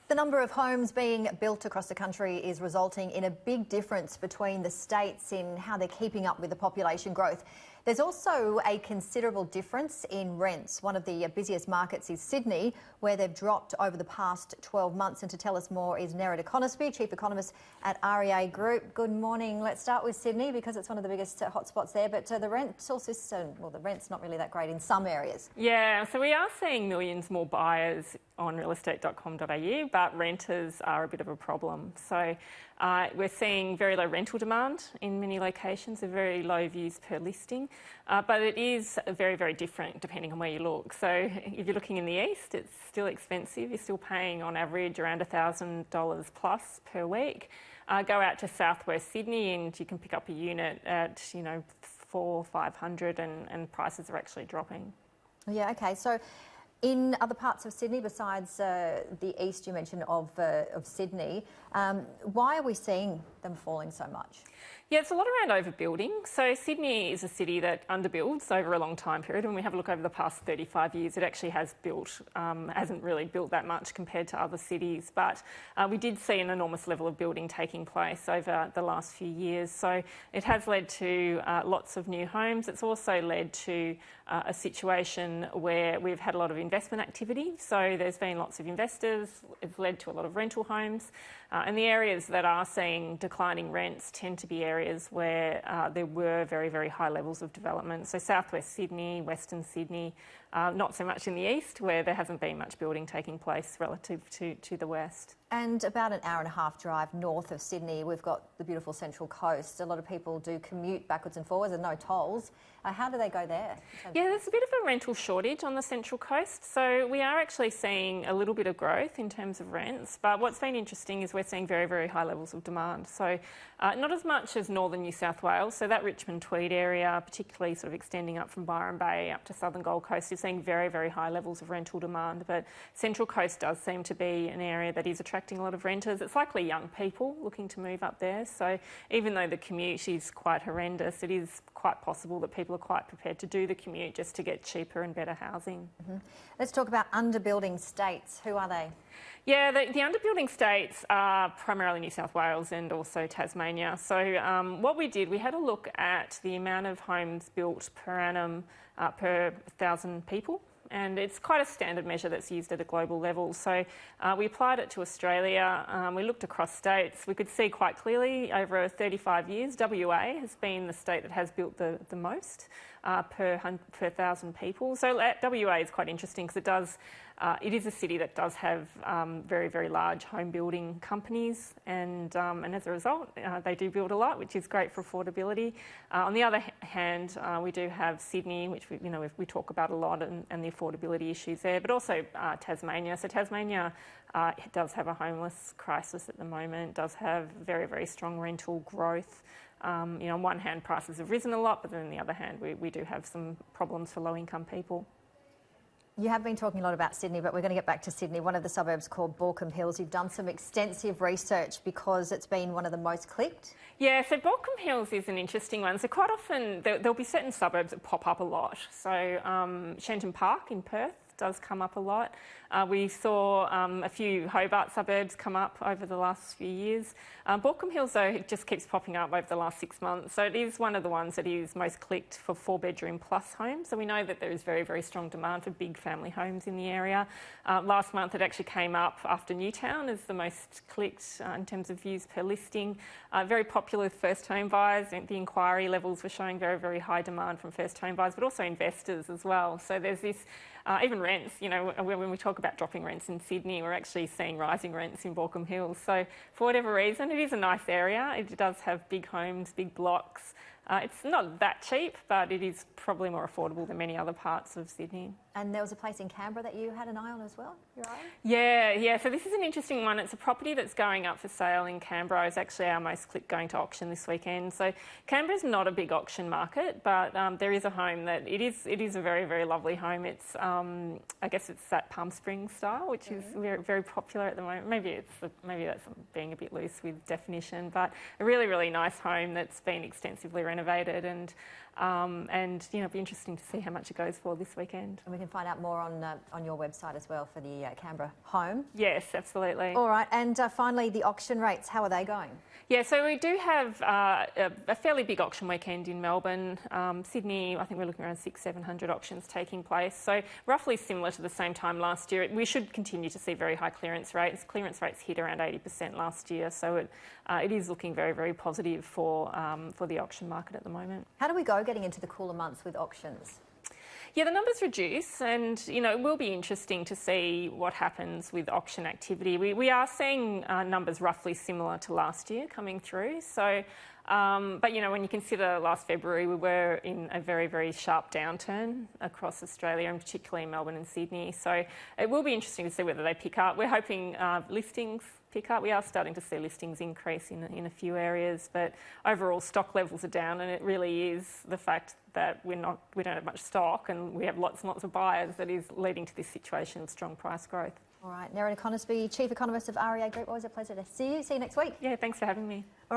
The number of homes being built across the country is resulting in a big difference between the states in how they're keeping up with the population growth. There's also a considerable difference in rents. One of the busiest markets is Sydney, where they've dropped over the past 12 months. And to tell us more is Nerida Conisbee, Chief Economist at REA Group. Good morning. Let's start with Sydney because it's one of the biggest hotspots there. But the rental system, well, the rent's not really that great in some areas. Yeah, so we are seeing millions more buyers on realestate.com.au, but renters are a bit of a problem. So we're seeing very low rental demand in many locations, a very low views per listing, but it is very, very different depending on where you look. So if you're looking in the east, it's still expensive. You're still paying on average around $1,000 plus per week. Go out to southwest Sydney and you can pick up a unit at, $400 or $500 and prices are actually dropping. Yeah, okay. So in other parts of Sydney, besides the east you mentioned of Sydney, why are we seeing them falling so much? Yeah, it's a lot around overbuilding. So Sydney is a city that underbuilds over a long time period. When we have a look over the past 35 years, it actually has built, hasn't really built that much compared to other cities. But we did see an enormous level of building taking place over the last few years. So it has led to lots of new homes. It's also led to a situation where we've had a lot of investment activity. So there's been lots of investors. It's led to a lot of rental homes. And the areas that are seeing declining rents tend to be areas where there were very, very high levels of development. So southwest Sydney, western Sydney, not so much in the east where there hasn't been much building taking place relative to the west. And about an hour and a half drive north of Sydney, we've got the beautiful Central Coast. A lot of people do commute backwards and forwards and no tolls. How do they go there? Yeah, there's a bit of a rental shortage on the Central Coast. So we are actually seeing a little bit of growth in terms of rents. But what's been interesting is we're seeing very, very high levels of demand. So not as much as northern New South Wales. So that Richmond Tweed area, particularly sort of extending up from Byron Bay up to southern Gold Coast, is seeing very, very high levels of rental demand. But Central Coast does seem to be an area that is attracting a lot of renters. It's likely young people looking to move up there. So even though the commute is quite horrendous, it is quite possible that people are quite prepared to do the commute just to get cheaper and better housing. Mm-hmm. Let's talk about underbuilding states. Who are they? Yeah, the underbuilding states are primarily New South Wales and also Tasmania. So what we did, we had a look at the amount of homes built per annum per 1,000 people. And it's quite a standard measure that's used at a global level. So we applied it to Australia. We looked across states. We could see quite clearly over 35 years, WA has been the state that has built the most per 1,000 people. So WA is quite interesting because it is a city that does have very, very large home building companies, and as a result, they do build a lot, which is great for affordability. On the other hand, we do have Sydney, which we talk about a lot, and the affordability issues there, but also Tasmania. So Tasmania does have a homeless crisis at the moment, does have very, very strong rental growth. On one hand, prices have risen a lot, but then on the other hand, we do have some problems for low-income people. You have been talking a lot about Sydney, but we're going to get back to Sydney. One of the suburbs called Baulkham Hills. You've done some extensive research because it's been one of the most clicked. Yeah, so Baulkham Hills is an interesting one. So quite often there'll be certain suburbs that pop up a lot. So Shenton Park in Perth does come up a lot. We saw a few Hobart suburbs come up over the last few years. Baulkham Hills, though, it just keeps popping up over the last 6 months. So it is one of the ones that is most clicked for 4-bedroom plus homes. So we know that there is very, very strong demand for big family homes in the area. Last month it actually came up after Newtown as the most clicked in terms of views per listing. Very popular with first home buyers. The inquiry levels were showing very, very high demand from first home buyers, but also investors as well. So there's this, even rents, when we talk about dropping rents in Sydney, we're actually seeing rising rents in Baulkham Hills. So for whatever reason, it is a nice area. It does have big homes, big blocks. It's not that cheap, but it is probably more affordable than many other parts of Sydney. And there was a place in Canberra that you had an eye on as well, your own? Yeah. So this is an interesting one. It's a property that's going up for sale in Canberra. It's actually our most clicked going to auction this weekend. So Canberra's not a big auction market, but there is a home that it is a very, very lovely home. It's I guess it's that Palm Springs style, which is very, very popular at the moment. Maybe that's being a bit loose with definition, but a really, really nice home that's been extensively renovated. renovated, and it'll be interesting to see how much it goes for this weekend. And we can find out more on your website as well for the Canberra home. Yes, absolutely. All right, and finally the auction rates, how are they going? Yeah, so we do have a fairly big auction weekend in Melbourne. Sydney, I think we're looking around 600-700 auctions taking place. So roughly similar to the same time last year. We should continue to see very high clearance rates. Clearance rates hit around 80% last year. So it is looking very, very positive for the auction market at the moment. How do we go getting into the cooler months with auctions? Yeah, the numbers reduce, and it will be interesting to see what happens with auction activity. We are seeing numbers roughly similar to last year coming through. So, but when you consider last February, we were in a very, very sharp downturn across Australia, and particularly in Melbourne and Sydney. So it will be interesting to see whether they pick up. We're hoping listings pick up. We are starting to see listings increase in a few areas, but overall stock levels are down, and it really is the fact that we don't have much stock and we have lots and lots of buyers that is leading to this situation of strong price growth. All right, Nerida Conisbee, Chief Economist of REA Group, always a pleasure to see you. See you next week. Yeah, thanks for having me.